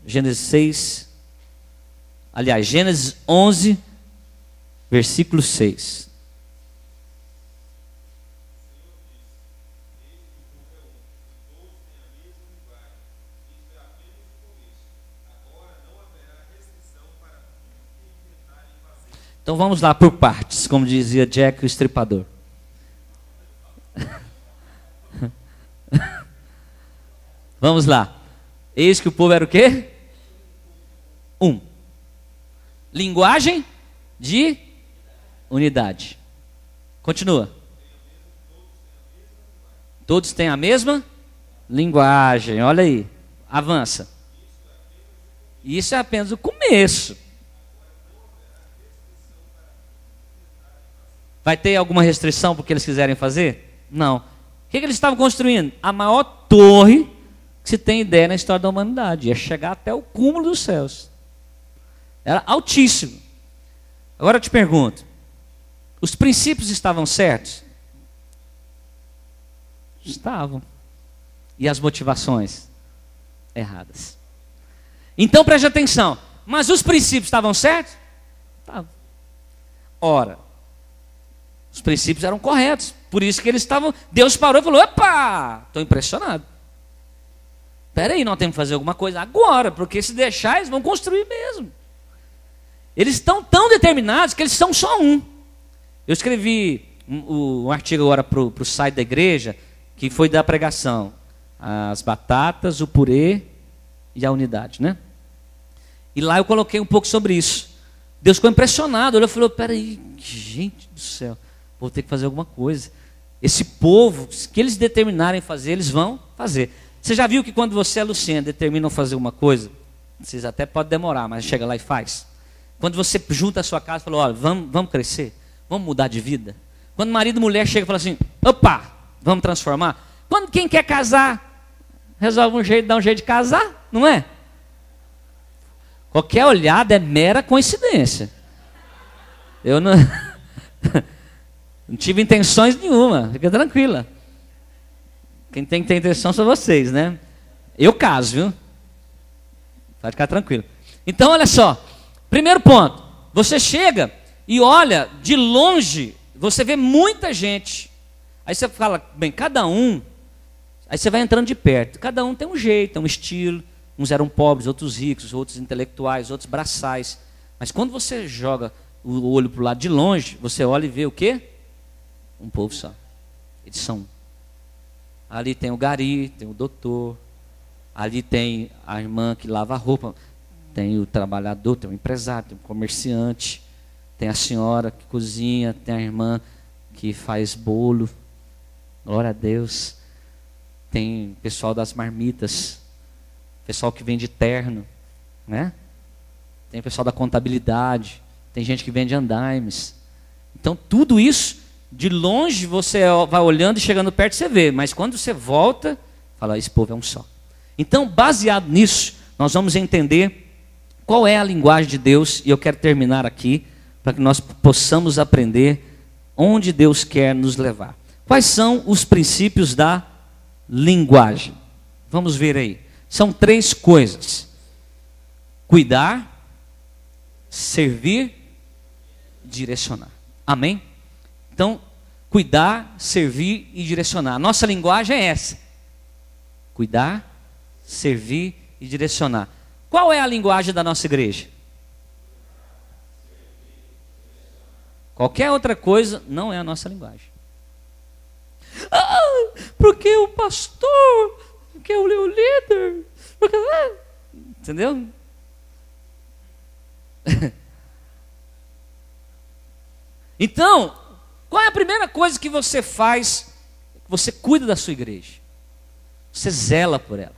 Gênesis 6. Aliás, Gênesis 11, versículo 6. Então vamos lá por partes, como dizia Jack o Estripador. Vamos lá. Eis que o povo era o quê? Linguagem de unidade. Continua. Todos têm a mesma linguagem. Olha aí. Avança. Isso é apenas o começo. Vai ter alguma restrição porque eles quiserem fazer? Não. O que eles estavam construindo? A maior torre que se tem ideia na história da humanidade. Ia chegar até o cúmulo dos céus. Era altíssimo. Agora eu te pergunto. Os princípios estavam certos? Estavam. E as motivações? Erradas. Então preste atenção. Mas os princípios estavam certos? Estavam. Ora, os princípios eram corretos. Por isso que eles estavam... Deus parou e falou, opa, estou impressionado. Espera aí, nós temos que fazer alguma coisa agora, porque se deixar, eles vão construir mesmo. Eles estão tão determinados que eles são só um. Eu escrevi um artigo agora para o site da igreja, que foi da pregação. As batatas, o purê e a unidade, né? E lá eu coloquei um pouco sobre isso. Deus ficou impressionado. Ele falou, peraí, gente do céu, vou ter que fazer alguma coisa. Esse povo, que eles determinarem fazer, eles vão fazer. Você já viu que quando você e a Luciana determinam fazer uma coisa, vocês até podem demorar, mas chega lá e faz. Quando você junta a sua casa e fala, olha, vamos crescer, vamos mudar de vida. Quando marido e mulher chegam e falam assim, opa, vamos transformar. Quando quem quer casar, resolve dá um jeito de casar, não é? Qualquer olhada é mera coincidência. Eu não, não tive intenções nenhuma, fica tranquila. Quem tem que ter intenção são vocês, né? Eu caso, viu? Pode ficar tranquilo. Então, olha só. Primeiro ponto. Você chega e olha, de longe, você vê muita gente. Aí você fala, bem, cada um. Aí você vai entrando de perto. Cada um tem um jeito, um estilo. Uns eram pobres, outros ricos, outros intelectuais, outros braçais. Mas quando você joga o olho para o lado de longe, você olha e vê o quê? Um povo só. Eles são um. Ali tem o gari, tem o doutor. Ali tem a irmã que lava a roupa. Tem o trabalhador, tem o empresário, tem o comerciante. Tem a senhora que cozinha, tem a irmã que faz bolo. Glória a Deus. Tem o pessoal das marmitas. Pessoal que vende terno, né? Tem o pessoal da contabilidade. Tem gente que vende andaimes. Então tudo isso, de longe você vai olhando e chegando perto você vê. Mas quando você volta, fala, esse povo é um só. Então, baseado nisso, nós vamos entender qual é a linguagem de Deus. E eu quero terminar aqui, para que nós possamos aprender onde Deus quer nos levar. Quais são os princípios da linguagem? Vamos ver aí. São 3 coisas: cuidar, servir, direcionar. Amém? Então, cuidar, servir e direcionar. A nossa linguagem é essa: cuidar, servir e direcionar. Qual é a linguagem da nossa igreja? Qualquer outra coisa não é a nossa linguagem. Porque o pastor, porque o líder, porque... entendeu? Então, qual é a primeira coisa que você faz? Você cuida da sua igreja. Você zela por ela.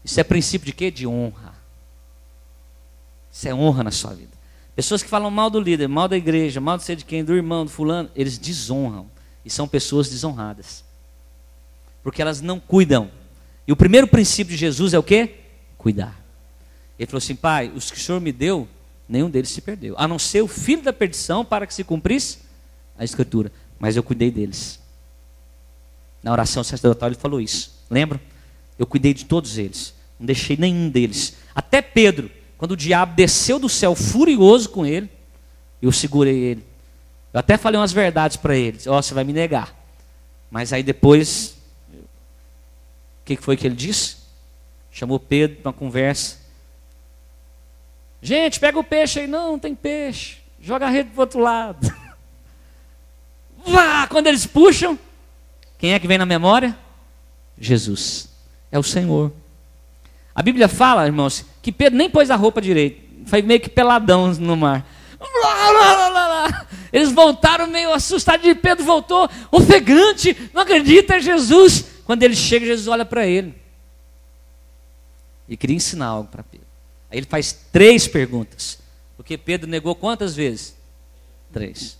Isso é princípio de quê? De honra. Isso é honra na sua vida. Pessoas que falam mal do líder, mal da igreja, mal de sei de quem, do irmão, do fulano, eles desonram. E são pessoas desonradas. Porque elas não cuidam. E o primeiro princípio de Jesus é o quê? Cuidar. Ele falou assim, pai, os que o Senhor me deu, nenhum deles se perdeu. A não ser o filho da perdição para que se cumprisse a escritura. Mas eu cuidei deles. Na oração sacerdotal ele falou isso. Lembra? Eu cuidei de todos eles. Não deixei nenhum deles. Até Pedro, quando o diabo desceu do céu furioso com ele, eu segurei ele. Eu até falei umas verdades para ele. Ó, você vai me negar. Mas aí depois, o que foi que ele disse? Chamou Pedro para uma conversa. Gente, pega o peixe aí. Não, não tem peixe. Joga a rede para o outro lado. Vá! Quando eles puxam, quem é que vem na memória? Jesus. É o Senhor. A Bíblia fala, irmãos, que Pedro nem pôs a roupa direito. Foi meio que peladão no mar. Eles voltaram meio assustados. E Pedro voltou ofegante. Não acredita, é Jesus. Quando ele chega, Jesus olha para ele. E queria ensinar algo para Pedro. Aí ele faz 3 perguntas. Porque Pedro negou quantas vezes? 3.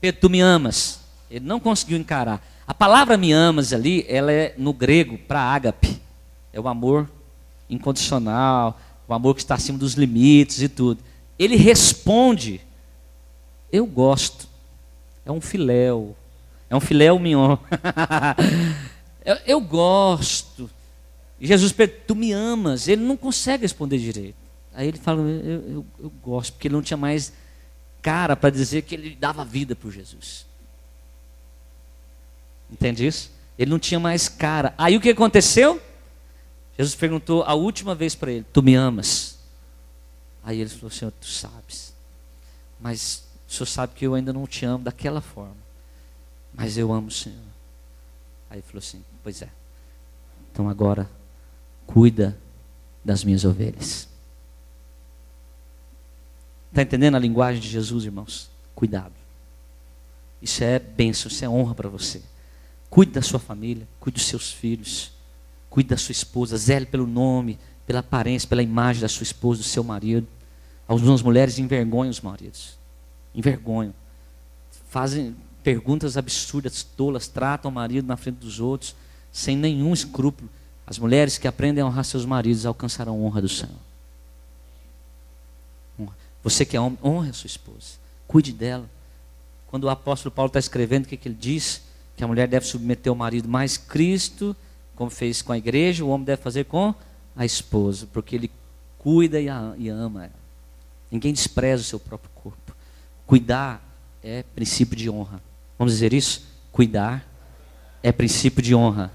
Pedro, tu me amas? Ele não conseguiu encarar. A palavra me amas ali, ela é no grego para ágape. É o amor incondicional, o amor que está acima dos limites e tudo. Ele responde, eu gosto. É um filéu mignon. eu gosto. E Jesus Pedro, tu me amas. Ele não consegue responder direito. Aí ele fala, eu gosto, porque ele não tinha mais cara para dizer que ele dava vida por Jesus. Entende isso? Ele não tinha mais cara. Aí o que aconteceu? Jesus perguntou a última vez para ele, tu me amas? Aí ele falou, Senhor, tu sabes. Mas o Senhor sabe que eu ainda não te amo daquela forma. Mas eu amo o Senhor. Aí ele falou assim, pois é. Então agora, cuida das minhas ovelhas. Está entendendo a linguagem de Jesus, irmãos? Cuidado. Isso é bênção, isso é honra para você. Cuide da sua família, cuide dos seus filhos. Cuide da sua esposa, zele pelo nome, pela aparência, pela imagem da sua esposa, do seu marido. Algumas mulheres envergonham os maridos. Envergonham. Fazem perguntas absurdas, tolas, tratam o marido na frente dos outros, sem nenhum escrúpulo. As mulheres que aprendem a honrar seus maridos alcançarão a honra do Senhor. Você que é homem, honre a sua esposa. Cuide dela. Quando o apóstolo Paulo está escrevendo, o que ele diz? Que a mulher deve submeter o marido, mas Cristo, como fez com a igreja, o homem deve fazer com a esposa, porque ele cuida e ama ela. Ninguém despreza o seu próprio corpo. Cuidar é princípio de honra. Vamos dizer isso? Cuidar é princípio de honra.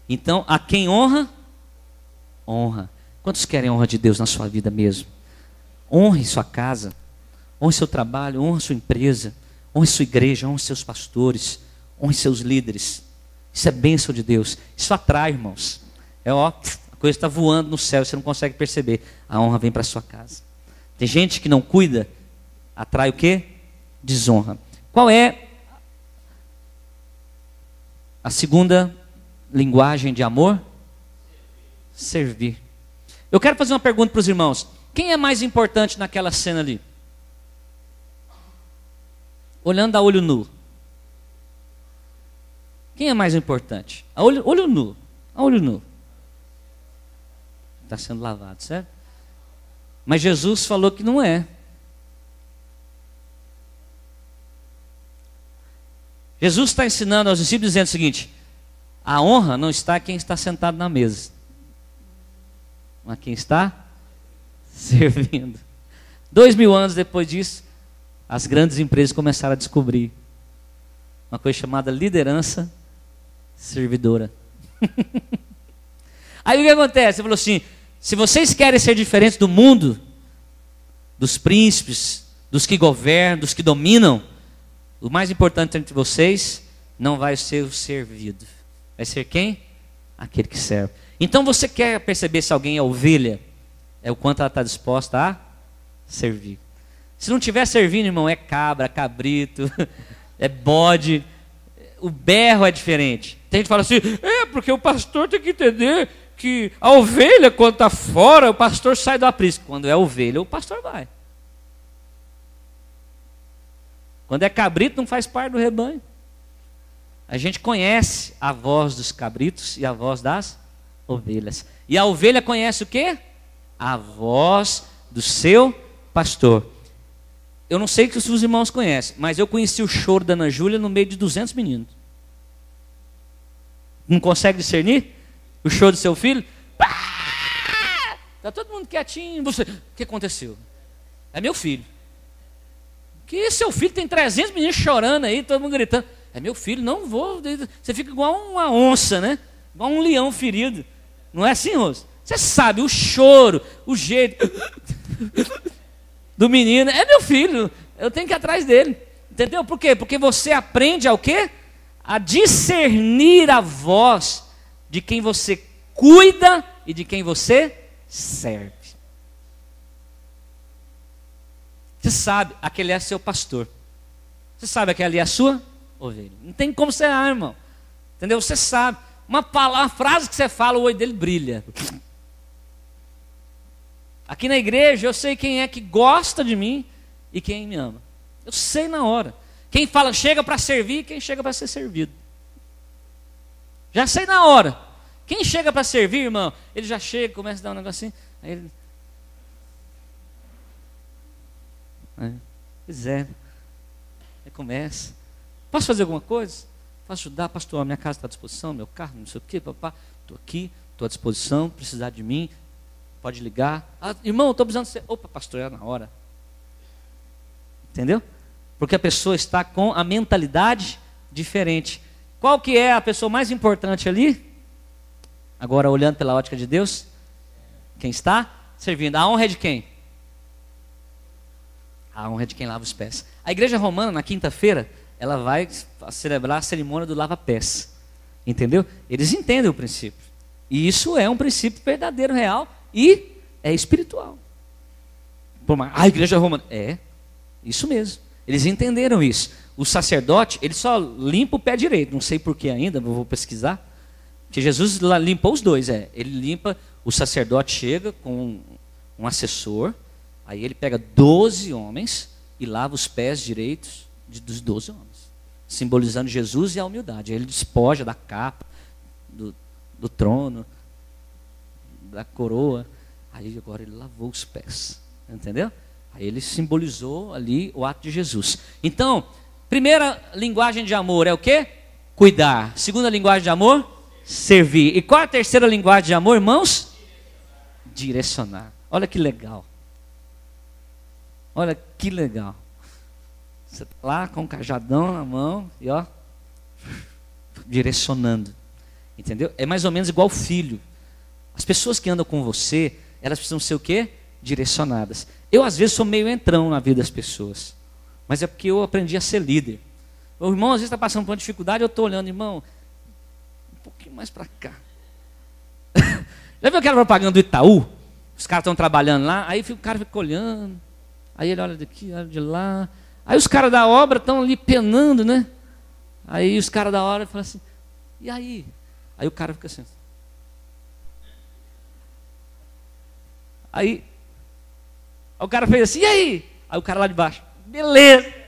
Então, a quem honra? Honra. Quantos querem a honra de Deus na sua vida mesmo? Honre sua casa, honre seu trabalho, honre sua empresa, honre sua igreja, honre seus pastores, honre seus líderes. Isso é bênção de Deus. Isso atrai, irmãos. A coisa está voando no céu, você não consegue perceber. A honra vem para sua casa. Tem gente que não cuida, atrai o quê? Desonra. Qual é a segunda linguagem de amor? Servir. Eu quero fazer uma pergunta para os irmãos. Quem é mais importante naquela cena ali? Olhando a olho nu. Quem é mais importante? Olho nu. A olho nu. Está sendo lavado, certo? Mas Jesus falou que não é. Jesus está ensinando aos discípulos dizendo o seguinte: a honra não está quem está sentado na mesa, mas quem está servindo. 2000 anos depois disso, as grandes empresas começaram a descobrir uma coisa chamada liderança servidora. Aí o que acontece? Ele falou assim: se vocês querem ser diferentes do mundo, dos príncipes, dos que governam, dos que dominam, o mais importante entre vocês não vai ser o servido. Vai ser quem? Aquele que serve. Então você quer perceber se alguém é ovelha? É o quanto ela está disposta a servir. Se não estiver servindo, irmão, é cabra, cabrito, é bode. O berro é diferente. Tem gente que fala assim: porque o pastor tem que entender que a ovelha, quando está fora, o pastor sai do aprisco. Quando é ovelha, o pastor vai. Quando é cabrito, não faz parte do rebanho. A gente conhece a voz dos cabritos e a voz das ovelhas. E a ovelha conhece o quê? A voz do seu pastor. Eu não sei se os irmãos conhecem, mas eu conheci o choro da Ana Júlia no meio de 200 meninos. Não consegue discernir o choro do seu filho? Está todo mundo quietinho. Você, o que aconteceu? É meu filho. Que seu filho tem 300 meninos chorando aí, todo mundo gritando. É meu filho, não vou. Você fica igual uma onça, né? Igual um leão ferido. Não é assim, Rose? Você sabe, o choro, o jeito do menino. É meu filho, eu tenho que ir atrás dele. Entendeu? Por quê? Porque você aprende ao quê? A discernir a voz de quem você cuida e de quem você serve. Você sabe, aquele é seu pastor. Você sabe que ali é a sua ovelha. Não tem como você errar, irmão. Entendeu? Você sabe. Uma frase que você fala, o olho dele brilha. Aqui na igreja eu sei quem é que gosta de mim e quem me ama. Eu sei na hora. Quem fala chega para servir e quem chega para ser servido. Já sei na hora. Quem chega para servir, irmão, ele já chega, começa a dar um negocinho. Aí ele... Pois é. Aí começa. Posso fazer alguma coisa? Posso ajudar, pastor? Minha casa está à disposição, meu carro, não sei o quê, papá. Estou aqui, estou à disposição, precisar de mim, pode ligar. Irmão, estou precisando de você. Opa, pastor, é na hora. Entendeu? Porque a pessoa está com a mentalidade diferente. Qual que é a pessoa mais importante ali? Agora, olhando pela ótica de Deus, quem está servindo. A honra é de quem? A honra é de quem lava os pés. A igreja romana, na quinta-feira, ela vai celebrar a cerimônia do lava-pés. Entendeu? Eles entendem o princípio. E isso é um princípio verdadeiro, real e é espiritual. A igreja romana... É, isso mesmo. Eles entenderam isso. O sacerdote, ele só limpa o pé direito. Não sei porquê ainda, vou pesquisar. Porque Jesus limpou os dois, Ele limpa, o sacerdote chega com um assessor, aí ele pega 12 homens e lava os pés direitos dos 12 homens, simbolizando Jesus e a humildade. Aí ele despoja da capa, do trono, da coroa. Aí agora ele lavou os pés, entendeu? Aí ele simbolizou ali o ato de Jesus. Então, primeira linguagem de amor é o quê? Cuidar. Segunda linguagem de amor? Servir. E qual a terceira linguagem de amor, irmãos? Direcionar. Olha que legal. Olha que legal. Você está lá com um cajadão na mão e ó, direcionando. Entendeu? É mais ou menos igual filho. As pessoas que andam com você, elas precisam ser o quê? Direcionadas. Eu às vezes sou meio entrão na vida das pessoas. Mas é porque eu aprendi a ser líder. O irmão às vezes está passando por uma dificuldade, eu estou olhando, irmão, um pouquinho mais para cá. Já viu aquela propaganda do Itaú? Os caras estão trabalhando lá, aí o cara fica olhando, aí ele olha daqui, olha de lá. Aí os caras da obra estão ali penando, né? Aí os caras da obra falam assim, e aí? Aí o cara fica assim. Aí o cara fez assim, e aí? Aí o cara lá de baixo, beleza.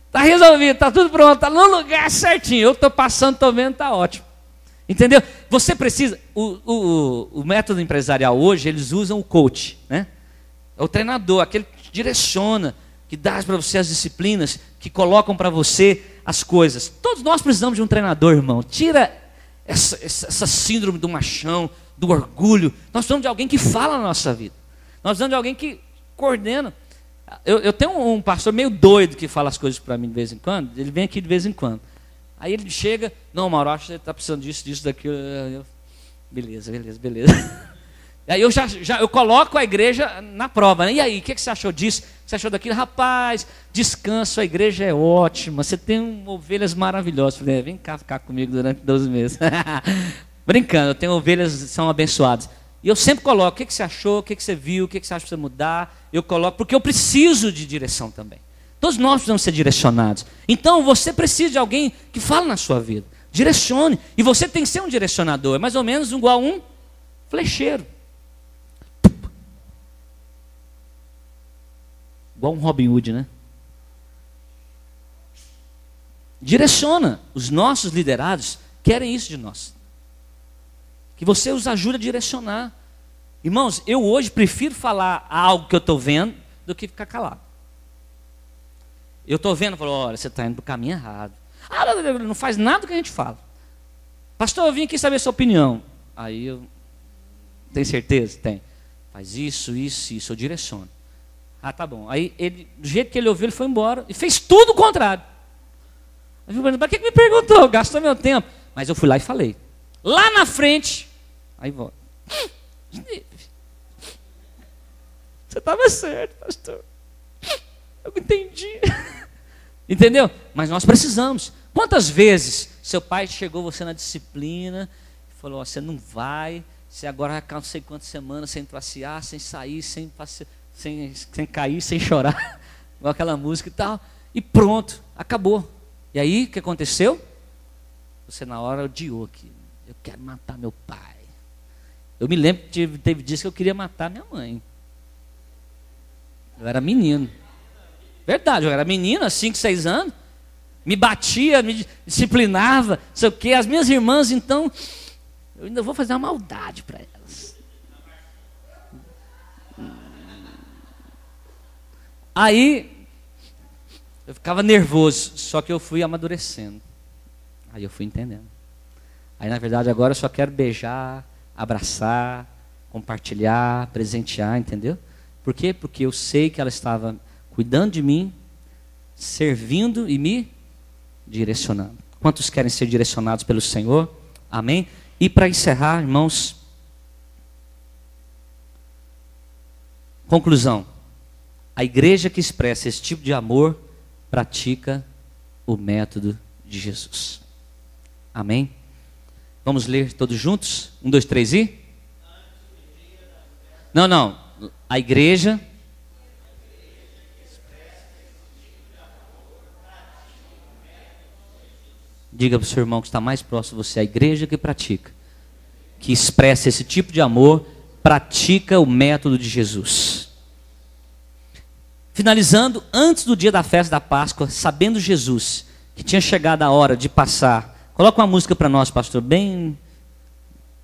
Está resolvido, está tudo pronto, está no lugar certinho. Eu estou passando, estou vendo, está ótimo. Entendeu? Você precisa, o método empresarial hoje, eles usam o coach, né? É o treinador, aquele que te direciona, que dá para você as disciplinas, que colocam para você as coisas. Todos nós precisamos de um treinador, irmão. Tira essa síndrome do machão, do orgulho. Nós precisamos de alguém que fala na nossa vida. Nós precisamos de alguém que coordena. Eu tenho um pastor meio doido que fala as coisas para mim de vez em quando. Ele vem aqui de vez em quando. Aí ele chega, não, Mauro, acho que você está precisando disso, daquilo. Beleza. Aí eu coloco a igreja na prova, né? E aí, o que você achou disso? O que você achou daquilo? Rapaz, descanso, a igreja é ótima. Você tem ovelhas maravilhosas. Falei, vem cá ficar comigo durante 12 meses. Brincando, eu tenho ovelhas que são abençoadas. E eu sempre coloco, o que você achou, o que você viu, o que você acha que precisa mudar. Eu coloco, porque eu preciso de direção também. Todos nós precisamos ser direcionados. Então você precisa de alguém que fale na sua vida. Direcione. E você tem que ser um direcionador. É mais ou menos igual a um flecheiro. Igual um Robin Hood, né? Direciona. Os nossos liderados querem isso de nós. Que você os ajude a direcionar. Irmãos, eu hoje prefiro falar algo que eu estou vendo do que ficar calado. Eu estou vendo, falo, olha, você está indo para o caminho errado. Ah, não faz nada do que a gente fala. Pastor, eu vim aqui saber a sua opinião. Aí eu, tem certeza? Tem. Faz isso, eu direciono. Ah, tá bom. Aí ele, do jeito que ele ouviu, ele foi embora e fez tudo o contrário. Aí eu falei, para que me perguntou? Gastou meu tempo. Mas eu fui lá e falei. Lá na frente, aí volta. Você estava certo, pastor. Eu entendi. Entendeu? Mas nós precisamos. Quantas vezes seu pai chegou você na disciplina e falou, ó, você não vai, você agora vai ficar não sei quantas semanas sem passear, sem sair, sem cair, sem chorar, igual aquela música e tal, e pronto, acabou. E aí, o que aconteceu? Você na hora odiou aquilo. Eu quero matar meu pai. Eu me lembro que teve dias que eu queria matar minha mãe. Eu era menino. Verdade, eu era menino, 5, 6 anos. Me batia, me disciplinava, não sei o quê. As minhas irmãs, então, eu ainda vou fazer uma maldade para elas. Aí, eu ficava nervoso, só que eu fui amadurecendo. Aí eu fui entendendo. Aí, na verdade, agora eu só quero beijar, abraçar, compartilhar, presentear, entendeu? Por quê? Porque eu sei que ela estava cuidando de mim, servindo e me direcionando. Quantos querem ser direcionados pelo Senhor? Amém? E para encerrar, irmãos, conclusão. A igreja que expressa esse tipo de amor pratica o método de Jesus. Amém? Vamos ler todos juntos? 1, 2, 3 e? Não. A igreja Diga para o seu irmão que está mais próximo de você, a igreja que pratica, que expressa esse tipo de amor, pratica o método de Jesus. Finalizando, antes do dia da festa da Páscoa, sabendo Jesus que tinha chegado a hora de passar, coloca uma música para nós, pastor, bem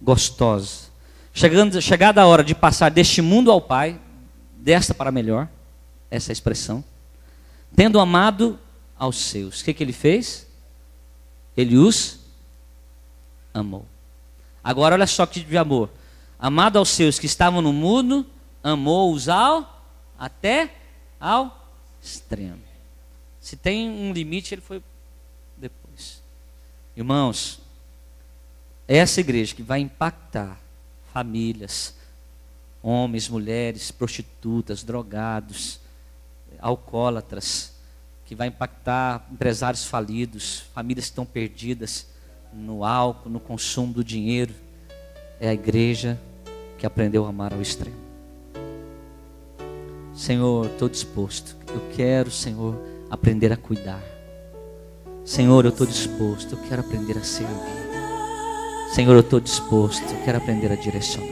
gostosa. Chegada a hora de passar deste mundo ao Pai, desta para melhor, essa é a expressão, tendo amado aos seus, o que ele fez? Ele os amou. Agora olha só que tipo de amor. Amado aos seus que estavam no mundo, amou-os até ao extremo. Se tem um limite, ele foi depois. Irmãos, essa igreja que vai impactar famílias, homens, mulheres, prostitutas, drogados, alcoólatras, que vai impactar empresários falidos, famílias que estão perdidas no álcool, no consumo do dinheiro, é a igreja que aprendeu a amar ao extremo. Senhor, estou disposto, eu quero, Senhor, aprender a cuidar. Senhor, eu estou disposto, eu quero aprender a servir. Senhor, eu estou disposto, eu quero aprender a direcionar.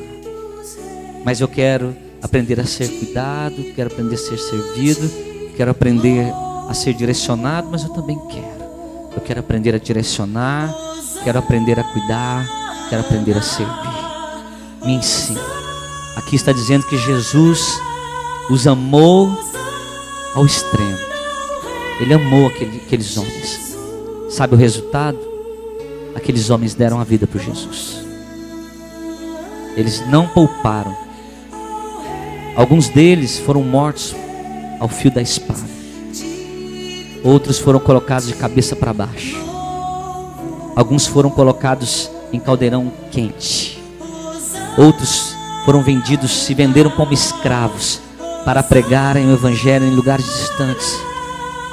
Mas eu quero aprender a ser cuidado, quero aprender a ser servido, quero aprender a ser direcionado, mas eu também quero. Eu quero aprender a direcionar, quero aprender a cuidar, quero aprender a servir. Me ensina. Aqui está dizendo que Jesus os amou ao extremo. Ele amou aqueles homens. Sabe o resultado? Aqueles homens deram a vida por Jesus. Eles não pouparam. Alguns deles foram mortos ao fio da espada. Outros foram colocados de cabeça para baixo. Alguns foram colocados em caldeirão quente. Outros foram vendidos, se venderam como escravos para pregarem o evangelho em lugares distantes.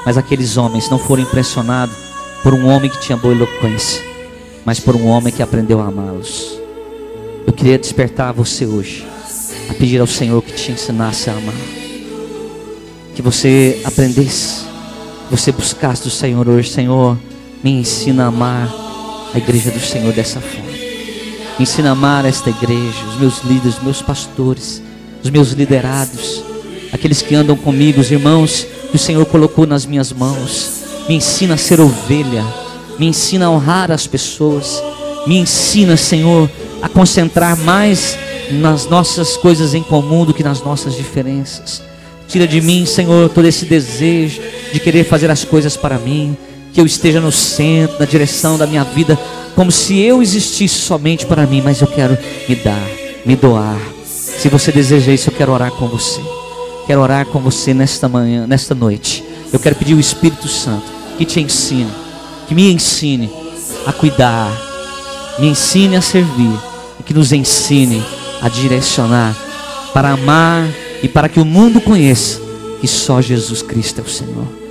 Mas aqueles homens não foram impressionados por um homem que tinha boa eloquência, mas por um homem que aprendeu a amá-los. Eu queria despertar você hoje a pedir ao Senhor que te ensinasse a amar, que você aprendesse, você buscasse do Senhor hoje. Senhor, me ensina a amar a igreja do Senhor dessa forma. Me ensina a amar esta igreja, os meus líderes, os meus pastores, os meus liderados, aqueles que andam comigo, os irmãos que o Senhor colocou nas minhas mãos. Me ensina a ser ovelha, me ensina a honrar as pessoas, me ensina, Senhor, a concentrar mais nas nossas coisas em comum do que nas nossas diferenças. Tira de mim, Senhor, todo esse desejo de querer fazer as coisas para mim, que eu esteja no centro, na direção da minha vida, como se eu existisse somente para mim, mas eu quero me dar, me doar. Se você deseja isso, eu quero orar com você. Quero orar com você nesta manhã, nesta noite. Eu quero pedir o Espírito Santo que te ensine, que me ensine a cuidar, me ensine a servir e que nos ensine a direcionar para amar e para que o mundo conheça que só Jesus Cristo é o Senhor.